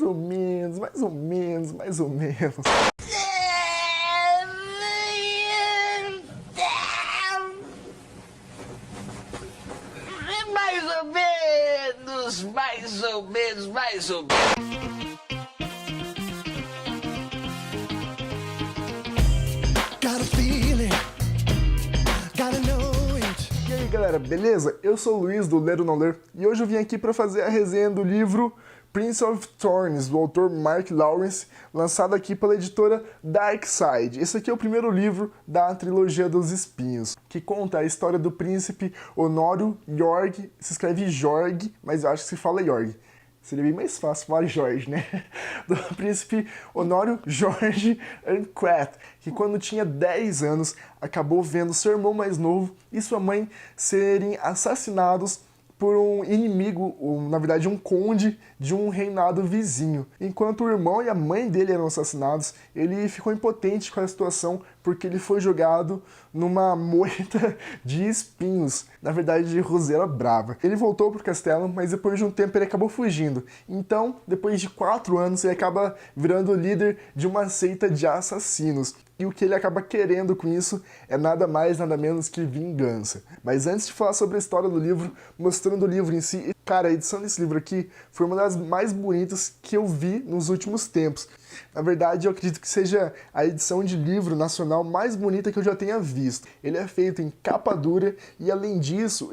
ou menos, mais ou menos, mais ou menos. Mais ou menos, mais ou menos, mais ou menos. E aí galera, beleza? Eu sou o Luiz do Ler ou Não Ler e hoje eu vim aqui para fazer a resenha do livro Prince of Thorns, do autor Mark Lawrence, lançado aqui pela editora Darkside. Esse aqui é o primeiro livro da trilogia dos Espinhos, que conta a história do príncipe Honório Jorg, se escreve Jorg, mas eu acho que se fala Jorg. Seria bem mais fácil falar Jorge, né? Do príncipe Honório Jorge Urquhart, que quando tinha 10 anos acabou vendo seu irmão mais novo e sua mãe serem assassinados por um inimigo, na verdade um conde de um reinado vizinho. Enquanto o irmão e a mãe dele eram assassinados, ele ficou impotente com a situação porque ele foi jogado numa moita de espinhos, na verdade de roseira brava. Ele voltou pro castelo, mas depois de um tempo ele acabou fugindo. Então, depois de 4 anos, ele acaba virando líder de uma seita de assassinos. E o que ele acaba querendo com isso é nada mais, nada menos que vingança. Mas antes de falar sobre a história do livro, mostrando o livro em si, cara, a edição desse livro aqui foi uma das mais bonitas que eu vi nos últimos tempos. Na verdade, eu acredito que seja a edição de livro nacional mais bonita que eu já tenha visto. Ele é feito em capa dura e, além disso,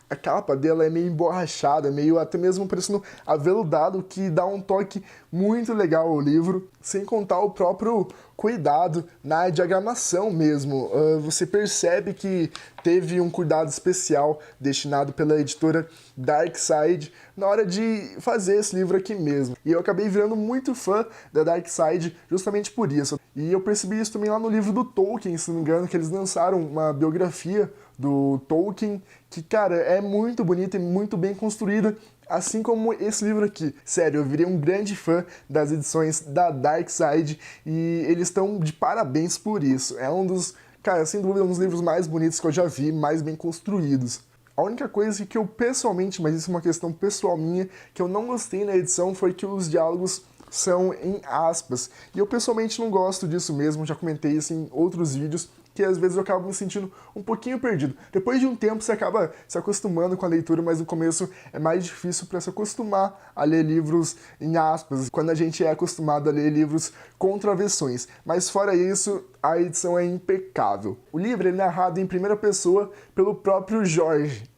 a capa dela é meio emborrachada, meio até mesmo parecendo aveludado, que dá um toque muito legal ao livro, sem contar o próprio cuidado na diagramação mesmo. Você percebe que teve um cuidado especial destinado pela editora Darkside na hora de fazer esse livro aqui mesmo. E eu acabei virando muito fã da Darkside justamente por isso. E eu percebi isso também lá no livro do Tolkien, se não me engano, que eles lançaram uma biografia do Tolkien, que, cara, é muito bonita e muito bem construída, assim como esse livro aqui. Sério, eu virei um grande fã das edições da Darkside e eles estão de parabéns por isso. É um dos, cara, sem dúvida, um dos livros mais bonitos que eu já vi, mais bem construídos. A única coisa que eu pessoalmente, mas isso é uma questão pessoal minha, que eu não gostei na edição foi que os diálogos são em aspas. E eu pessoalmente não gosto disso mesmo, já comentei isso em outros vídeos, que às vezes eu acabo me sentindo um pouquinho perdido. Depois de um tempo você acaba se acostumando com a leitura, mas no começo é mais difícil para se acostumar a ler livros em aspas, quando a gente é acostumado a ler livros com travessões. Mas fora isso, a edição é impecável. O livro é narrado em primeira pessoa pelo próprio Jorge.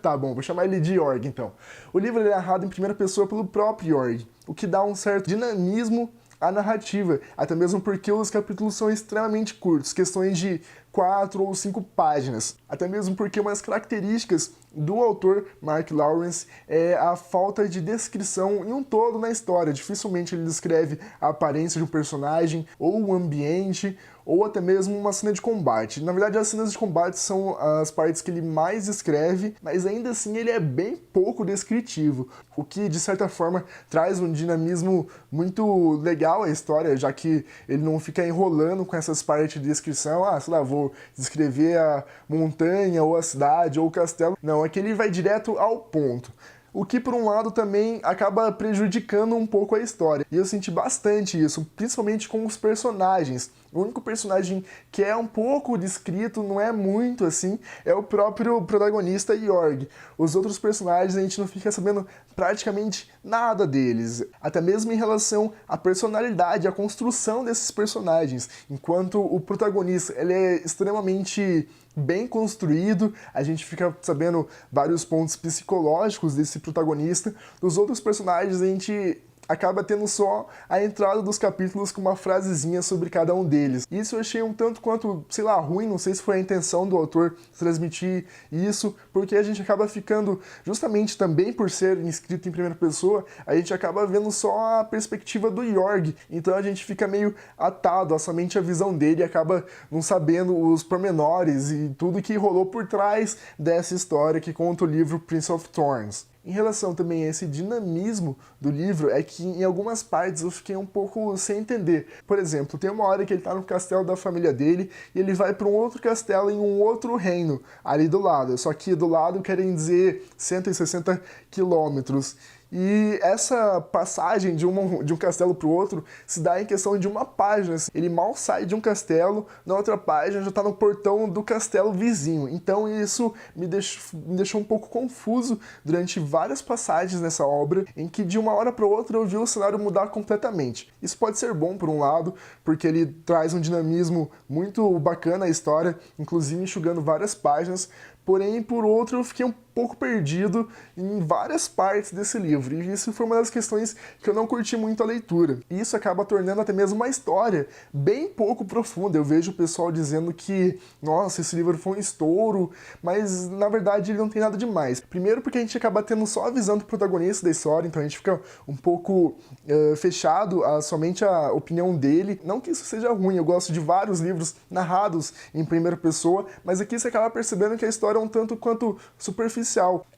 Tá bom, vou chamar ele de Jorg então. O livro é narrado em primeira pessoa pelo próprio Jorg, o que dá um certo dinamismo à narrativa, até mesmo porque os capítulos são extremamente curtos, questões de 4 ou 5 páginas. Até mesmo porque uma das características do autor Mark Lawrence é a falta de descrição em um todo na história. Dificilmente ele descreve a aparência de um personagem, ou o ambiente, ou até mesmo uma cena de combate. Na verdade, as cenas de combate são as partes que ele mais escreve, mas ainda assim ele é bem pouco descritivo, o que de certa forma traz um dinamismo muito legal à história, já que ele não fica enrolando com essas partes de descrição, sei lá, vou descrever a montanha, ou a cidade, ou o castelo. Não, é que ele vai direto ao ponto. O que, por um lado, também acaba prejudicando um pouco a história. E eu senti bastante isso, principalmente com os personagens. O único personagem que é um pouco descrito, não é muito assim, é o próprio protagonista Jorg. Os outros personagens a gente não fica sabendo praticamente nada deles, até mesmo em relação à personalidade, à construção desses personagens. Enquanto o protagonista ele é extremamente bem construído, a gente fica sabendo vários pontos psicológicos desse protagonista. Dos outros personagens a gente acaba tendo só a entrada dos capítulos com uma frasezinha sobre cada um deles. Isso eu achei um tanto quanto, sei lá, ruim, não sei se foi a intenção do autor transmitir isso, porque a gente acaba ficando, justamente também por ser escrito em primeira pessoa, a gente acaba vendo só a perspectiva do Jorg, então a gente fica meio atado a somente a visão dele e acaba não sabendo os pormenores e tudo que rolou por trás dessa história que conta o livro Prince of Thorns. Em relação também a esse dinamismo do livro, é que em algumas partes eu fiquei um pouco sem entender. Por exemplo, tem uma hora que ele tá no castelo da família dele e ele vai para um outro castelo em um outro reino, ali do lado. Só que do lado querem dizer 160 quilômetros. E essa passagem de um castelo para o outro se dá em questão de uma página. Ele mal sai de um castelo, na outra página já está no portão do castelo vizinho. Então isso me deixou um pouco confuso durante várias passagens nessa obra, em que de uma hora para outra eu vi o cenário mudar completamente. Isso pode ser bom por um lado, porque ele traz um dinamismo muito bacana à história, inclusive enxugando várias páginas, porém, por outro, eu fiquei um pouco perdido em várias partes desse livro, e isso foi uma das questões que eu não curti muito a leitura. E isso acaba tornando até mesmo uma história bem pouco profunda. Eu vejo o pessoal dizendo que, nossa, esse livro foi um estouro, mas na verdade ele não tem nada demais. Primeiro porque a gente acaba tendo só a visão do protagonista da história, então a gente fica um pouco fechado a somente a opinião dele. Não que isso seja ruim, eu gosto de vários livros narrados em primeira pessoa, mas aqui você acaba percebendo que a história é um tanto quanto superficial.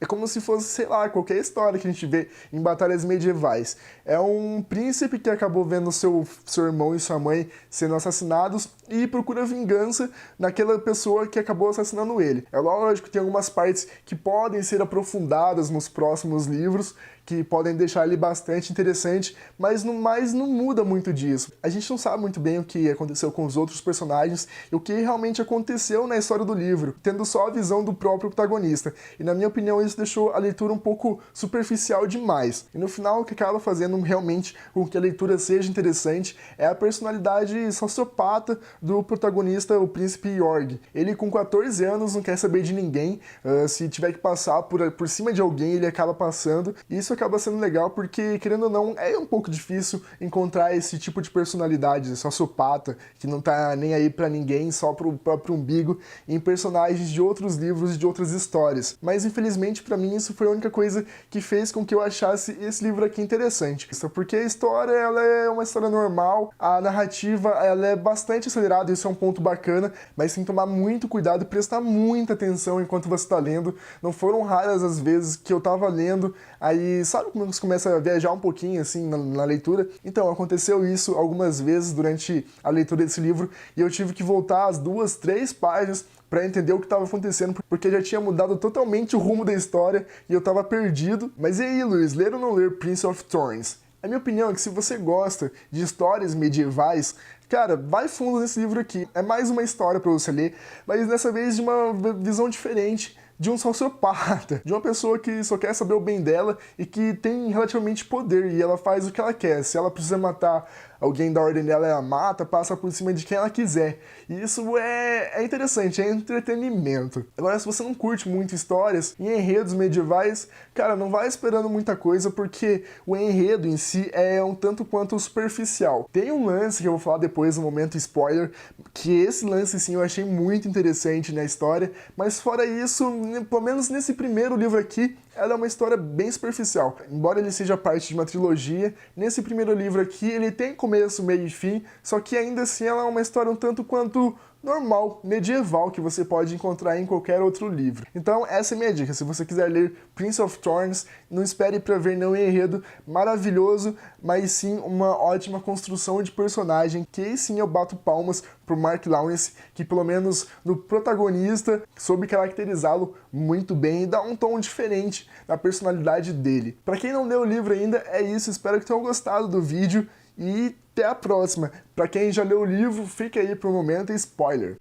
É como se fosse, sei lá, qualquer história que a gente vê em batalhas medievais. É um príncipe que acabou vendo seu irmão e sua mãe sendo assassinados e procura vingança naquela pessoa que acabou assassinando ele. É lógico que tem algumas partes que podem ser aprofundadas nos próximos livros, que podem deixar ele bastante interessante, mas no mais não muda muito disso. A gente não sabe muito bem o que aconteceu com os outros personagens e o que realmente aconteceu na história do livro, tendo só a visão do próprio protagonista. E na minha opinião isso deixou a leitura um pouco superficial demais. E no final o que acaba fazendo realmente com que a leitura seja interessante é a personalidade sociopata do protagonista, o príncipe Yorg. Ele com 14 anos não quer saber de ninguém, se tiver que passar por cima de alguém ele acaba passando. E isso acaba sendo legal porque, querendo ou não, é um pouco difícil encontrar esse tipo de personalidade sociopata, que não tá nem aí pra ninguém, só pro próprio umbigo, em personagens de outros livros e de outras histórias. Mas, infelizmente, pra mim, isso foi a única coisa que fez com que eu achasse esse livro aqui interessante. Porque a história, ela é uma história normal, a narrativa, ela é bastante acelerada, isso é um ponto bacana, mas tem que tomar muito cuidado e prestar muita atenção enquanto você tá lendo. Não foram raras as vezes que eu tava lendo, aí sabe como você começa a viajar um pouquinho assim na leitura? Então, aconteceu isso algumas vezes durante a leitura desse livro e eu tive que voltar as 2, 3 páginas para entender o que estava acontecendo, porque já tinha mudado totalmente o rumo da história e eu estava perdido. Mas e aí, Luiz, ler ou não ler Prince of Thorns? A minha opinião é que se você gosta de histórias medievais, cara, vai fundo nesse livro aqui. É mais uma história para você ler, mas dessa vez de uma visão diferente, de um sociopata, de uma pessoa que só quer saber o bem dela e que tem relativamente poder e ela faz o que ela quer. Se ela precisa matar alguém da ordem dela, ela mata, passa por cima de quem ela quiser. E isso é interessante, é entretenimento. Agora, se você não curte muito histórias e enredos medievais, cara, não vai esperando muita coisa, porque o enredo em si é um tanto quanto superficial. Tem um lance que eu vou falar depois, no momento spoiler, que esse lance sim eu achei muito interessante na história, mas fora isso, pelo menos nesse primeiro livro aqui, ela é uma história bem superficial. Embora ele seja parte de uma trilogia, nesse primeiro livro aqui ele tem começo, meio e fim, só que ainda assim ela é uma história um tanto quanto normal, medieval, que você pode encontrar em qualquer outro livro. Então essa é a minha dica, se você quiser ler Prince of Thorns, não espere para ver nenhum enredo maravilhoso, mas sim uma ótima construção de personagem, que aí sim eu bato palmas pro Mark Lawrence, que pelo menos no protagonista soube caracterizá-lo muito bem e dar um tom diferente na personalidade dele. Para quem não leu o livro ainda, é isso, espero que tenham gostado do vídeo e até a próxima. Para quem já leu o livro, fica aí pro momento spoiler.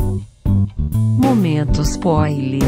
Momento spoiler.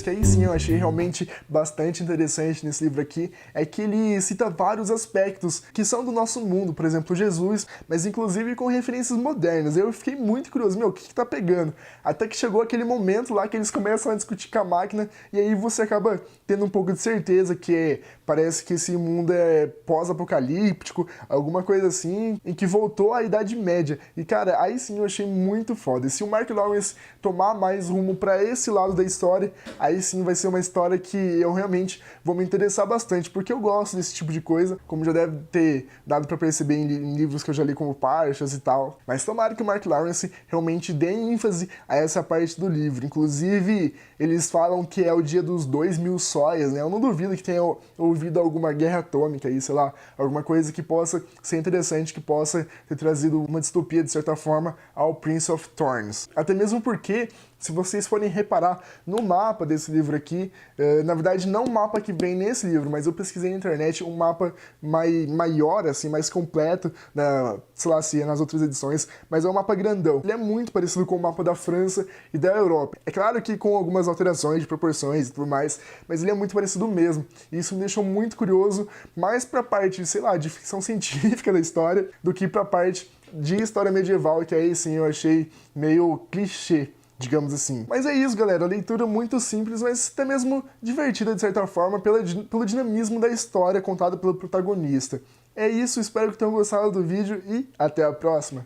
Que aí sim eu achei realmente bastante interessante nesse livro aqui, é que ele cita vários aspectos que são do nosso mundo, por exemplo, Jesus, mas inclusive com referências modernas. Eu fiquei muito curioso, o que tá pegando? Até que chegou aquele momento lá que eles começam a discutir com a máquina, e aí você acaba tendo um pouco de certeza que parece que esse mundo é pós-apocalíptico, alguma coisa assim, em que voltou à Idade Média. E cara, aí sim eu achei muito foda. E se o Mark Lawrence tomar mais rumo pra esse lado da história, aí sim vai ser uma história que eu realmente vou me interessar bastante, porque eu gosto desse tipo de coisa, como já deve ter dado pra perceber em livros que eu já li como Parchas e tal. Mas tomara que o Mark Lawrence realmente dê ênfase a essa parte do livro. Inclusive, eles falam que é o dia dos 2000 sóias, né? Eu não duvido que tenha ouvido alguma guerra atômica aí, sei lá, alguma coisa que possa ser interessante, que possa ter trazido uma distopia, de certa forma, ao Prince of Thorns. Até mesmo porque Se vocês forem reparar no mapa desse livro aqui, na verdade não o mapa que vem nesse livro, mas eu pesquisei na internet um mapa maior, assim, mais completo, sei lá se é nas outras edições, mas é um mapa grandão. Ele é muito parecido com o mapa da França e da Europa. É claro que com algumas alterações de proporções e tudo mais, mas ele é muito parecido mesmo. E isso me deixou muito curioso, mais pra parte, sei lá, de ficção científica da história, do que pra parte de história medieval, que aí sim eu achei meio clichê, digamos assim. Mas é isso, galera, a leitura muito simples, mas até mesmo divertida de certa forma, pelo dinamismo da história contada pelo protagonista. É isso, espero que tenham gostado do vídeo e até a próxima!